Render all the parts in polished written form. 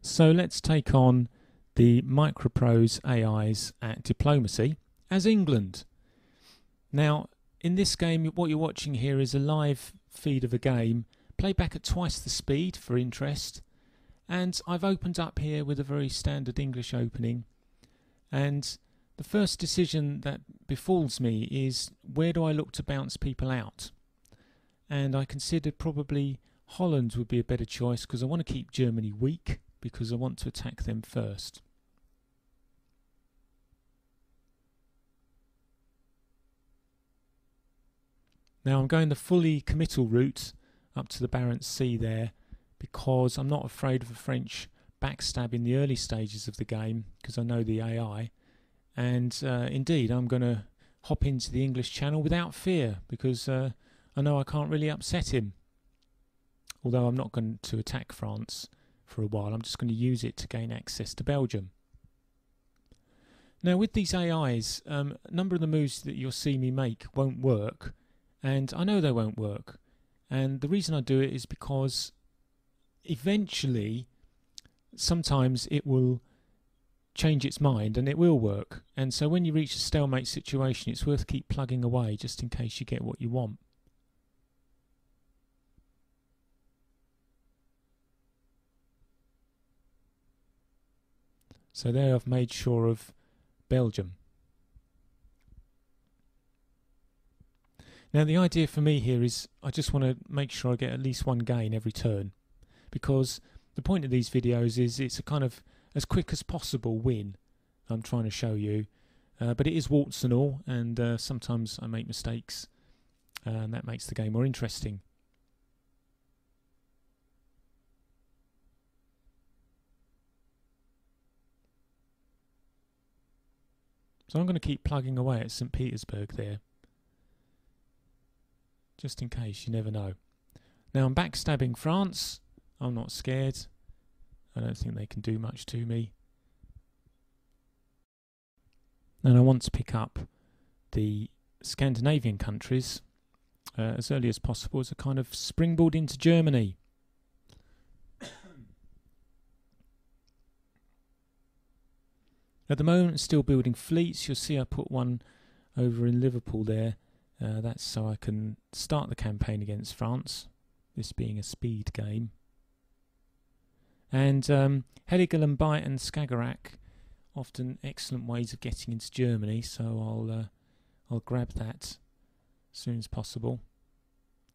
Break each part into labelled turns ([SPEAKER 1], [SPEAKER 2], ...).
[SPEAKER 1] So let's take on the Microprose AIs at Diplomacy as England. Now, in this game, what you're watching here is a live feed of a game, played back at twice the speed for interest. And I've opened up here with a very standard English opening. And the first decision that befalls me is, where do I look to bounce people out? And I considered probably Holland would be a better choice, because I want to keep Germany weak, because I want to attack them first. Now I'm going the fully committal route up to the Barents Sea there, because I'm not afraid of a French backstab in the early stages of the game, because I know the AI. And indeed, I'm going to hop into the English Channel without fear, because I know I can't really upset him. Although I'm not going to attack France for a while, I'm just going to use it to gain access to Belgium. Now with these AIs, a number of the moves that you'll see me make won't work, and I know they won't work. And the reason I do it is because eventually, sometimes it will change its mind and it will work. And so when you reach a stalemate situation, it's worth keep plugging away just in case you get what you want. So there I've made sure of Belgium. Now the idea for me here is I just want to make sure I get at least one gain every turn, because the point of these videos is it's a kind of as quick as possible win I'm trying to show you, but it is warts and all, and sometimes I make mistakes, and that makes the game more interesting. So I'm going to keep plugging away at St. Petersburg there, just in case, you never know. Now I'm backstabbing France. I'm not scared. I don't think they can do much to me. And I want to pick up the Scandinavian countries as early as possible as a kind of springboard into Germany. At the moment, still building fleets. You'll see I put one over in Liverpool there. That's so I can start the campaign against France, this being a speed game. And Heligoland, Bight and Skagerrak, often excellent ways of getting into Germany, so I'll grab that as soon as possible.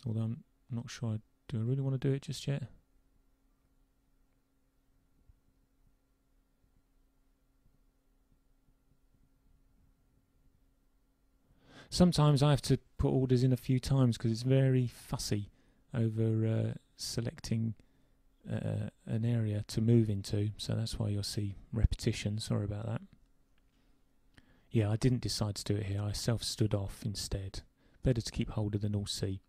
[SPEAKER 1] Although I'm not sure, do I really want to do it just yet? Sometimes I have to put orders in a few times because it's very fussy over selecting an area to move into, so that's why you'll see repetition. Sorry about that. Yeah, I didn't decide to do it here. I self-stood off instead. Better to keep hold of the North Sea.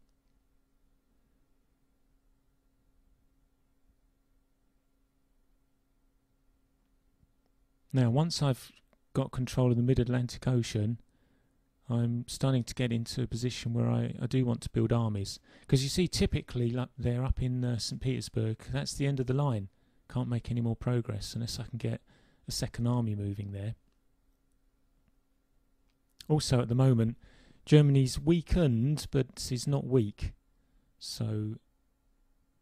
[SPEAKER 1] Now, once I've got control of the Mid-Atlantic Ocean, I'm starting to get into a position where I do want to build armies. Because you see, typically they're up in St. Petersburg. That's the end of the line. Can't make any more progress unless I can get a second army moving there. Also, at the moment, Germany's weakened, but is not weak. So,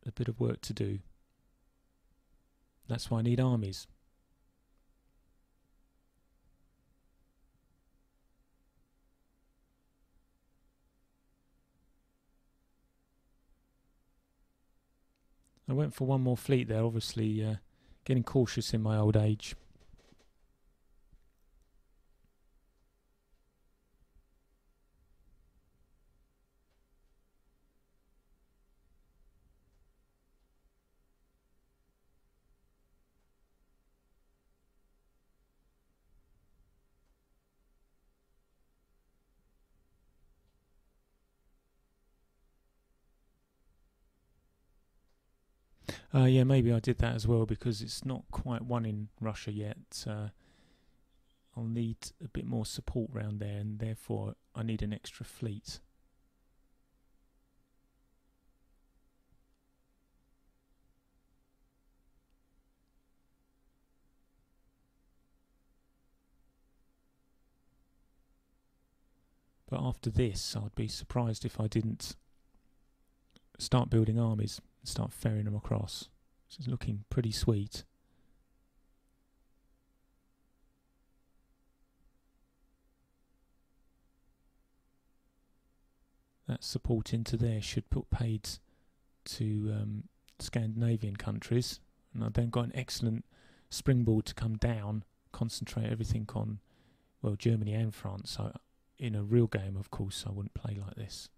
[SPEAKER 1] a bit of work to do. That's why I need armies. I went for one more fleet there, obviously getting cautious in my old age. Yeah, maybe I did that as well because it's not quite won in Russia yet. I'll need a bit more support round there, and therefore I need an extra fleet. But after this, I'd be surprised if I didn't start building armies and start ferrying them across. It's looking pretty sweet. That support into there should put paid to Scandinavian countries, and I've then got an excellent springboard to come down, concentrate everything on, well, Germany and France. So in a real game, of course, I wouldn't play like this,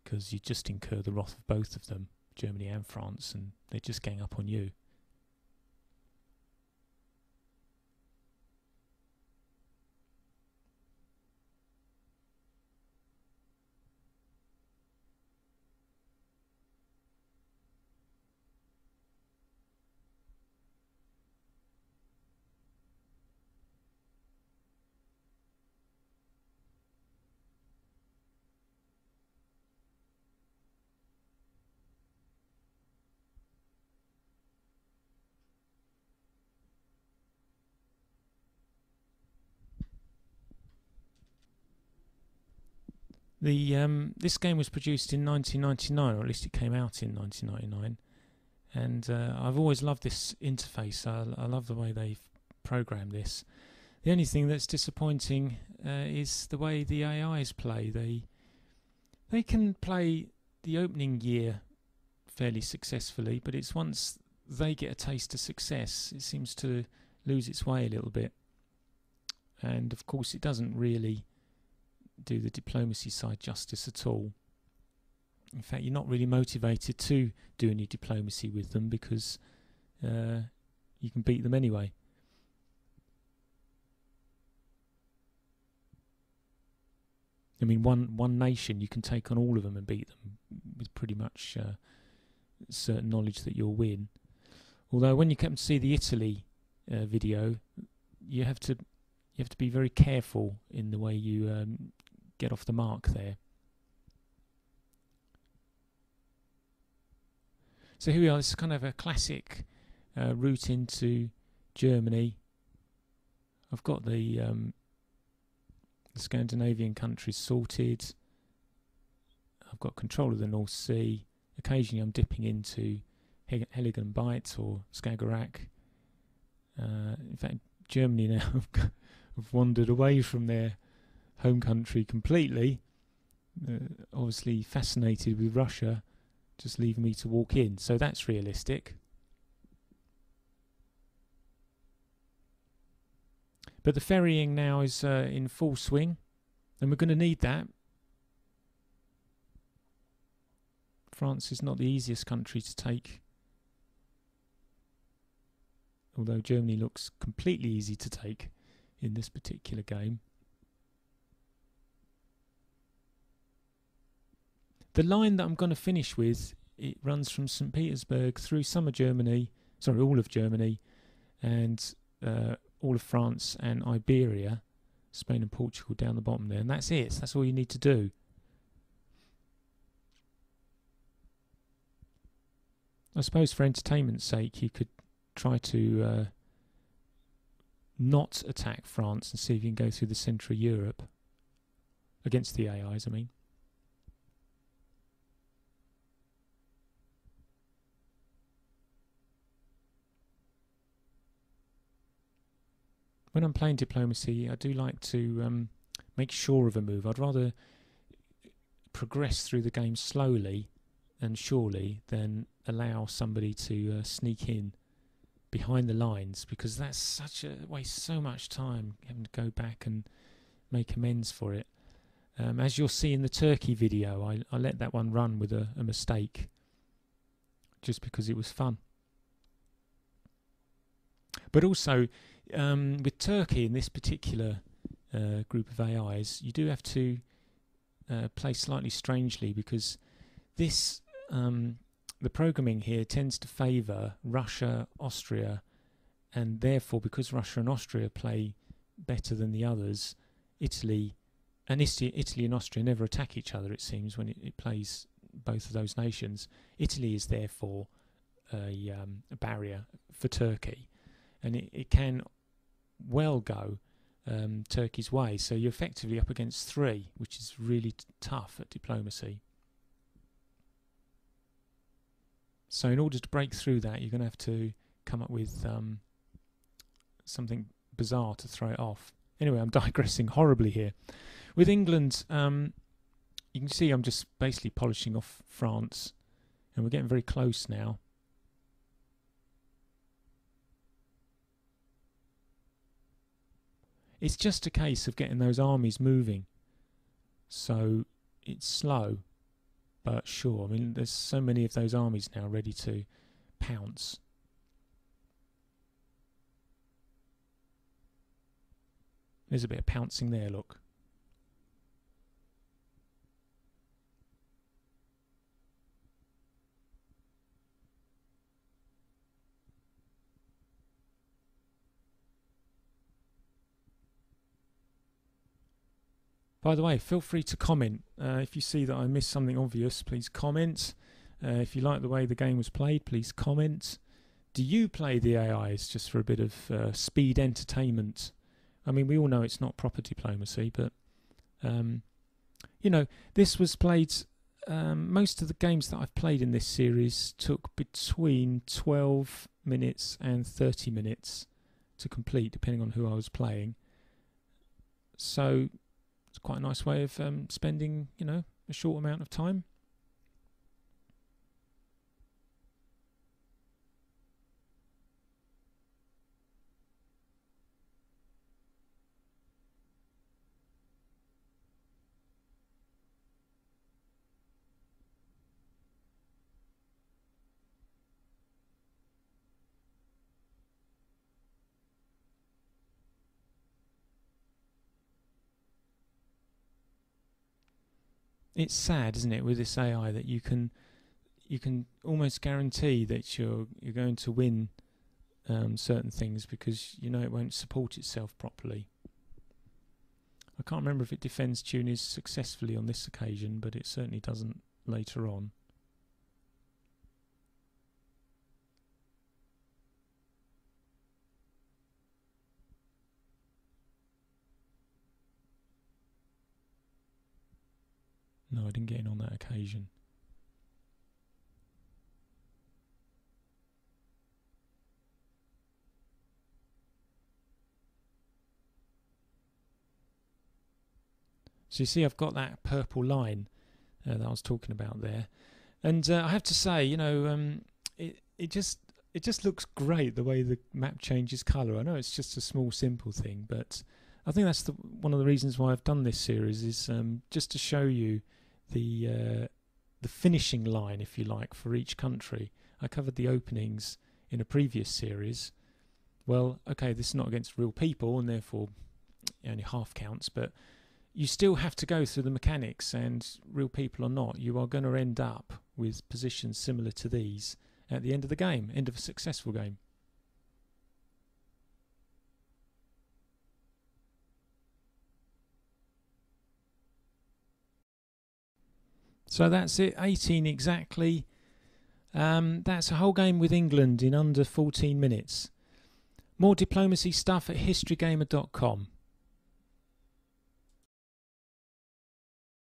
[SPEAKER 1] because you just incur the wrath of both of them, Germany and France, and they just gang up on you. This game was produced in 1999, or at least it came out in 1999, and I've always loved this interface. I love the way they've programmed this. The only thing that's disappointing is the way the AIs play. They can play the opening year fairly successfully, but it's once they get a taste of success, it seems to lose its way a little bit. And of course, it doesn't really do the diplomacy side justice at all. In fact, you're not really motivated to do any diplomacy with them, because you can beat them anyway. I mean, one nation, you can take on all of them and beat them with pretty much certain knowledge that you'll win. Although when you come to see the Italy video, you have to be very careful in the way you get off the mark there. So here we are. This is kind of a classic route into Germany. I've got the Scandinavian countries sorted. I've got control of the North Sea. Occasionally I'm dipping into Heiligen Bight or Skagerrak. In fact, Germany now have wandered away from their home country completely. Obviously fascinated with Russia, just leaving me to walk in. So that's realistic. But the ferrying now is in full swing, and we're going to need that. France is not the easiest country to take, although Germany looks completely easy to take in this particular game. The line that I'm going to finish with, it runs from St. Petersburg through all of Germany, and all of France and Iberia, Spain and Portugal down the bottom there, and that's it. That's all you need to do. I suppose for entertainment's sake, you could try to not attack France and see if you can go through the centre of Europe against the AIs, I mean. When I'm playing diplomacy, I do like to make sure of a move. I'd rather progress through the game slowly and surely than allow somebody to sneak in behind the lines, because that's such a waste, so much time having to go back and make amends for it. As you'll see in the Turkey video, I let that one run with a mistake just because it was fun. But also, with Turkey in this particular group of AIs, you do have to play slightly strangely, because this the programming here tends to favour Russia, Austria, and therefore, because Russia and Austria play better than the others, Italy and Austria never attack each other, it seems, when it plays both of those nations. Italy is therefore a barrier for Turkey, and it can well go Turkey's way. So you're effectively up against 3, which is really tough at diplomacy. So in order to break through that, you're going to have to come up with something bizarre to throw it off. Anyway, I'm digressing horribly here. With England, you can see I'm just basically polishing off France, and we're getting very close now. It's just a case of getting those armies moving. So it's slow, but sure. I mean, there's so many of those armies now ready to pounce. There's a bit of pouncing there, look. By the way, feel free to comment. If you see that I missed something obvious, please comment. If you like the way the game was played, please comment. Do you play the AIs just for a bit of speed entertainment? I mean, we all know it's not proper diplomacy, but, you know, this was played... most of the games that I've played in this series took between 12 minutes and 30 minutes to complete, depending on who I was playing. So it's quite a nice way of spending, you know, a short amount of time. It's sad, isn't it, with this AI that you can almost guarantee that you're going to win certain things because you know it won't support itself properly. I can't remember if it defends Tunis successfully on this occasion, but it certainly doesn't later on. No, I didn't get in on that occasion. So you see I've got that purple line that I was talking about there. And I have to say, you know, it just looks great the way the map changes colour. I know it's just a small, simple thing, but I think that's one of the reasons why I've done this series is just to show you the finishing line, if you like, for each country. I covered the openings in a previous series. Well, okay, this is not against real people, and therefore only half counts, but you still have to go through the mechanics, and real people or not, you are going to end up with positions similar to these at the end of the game, end of a successful game. So that's it, 18 exactly. That's a whole game with England in under 14 minutes. More diplomacy stuff at historygamer.com.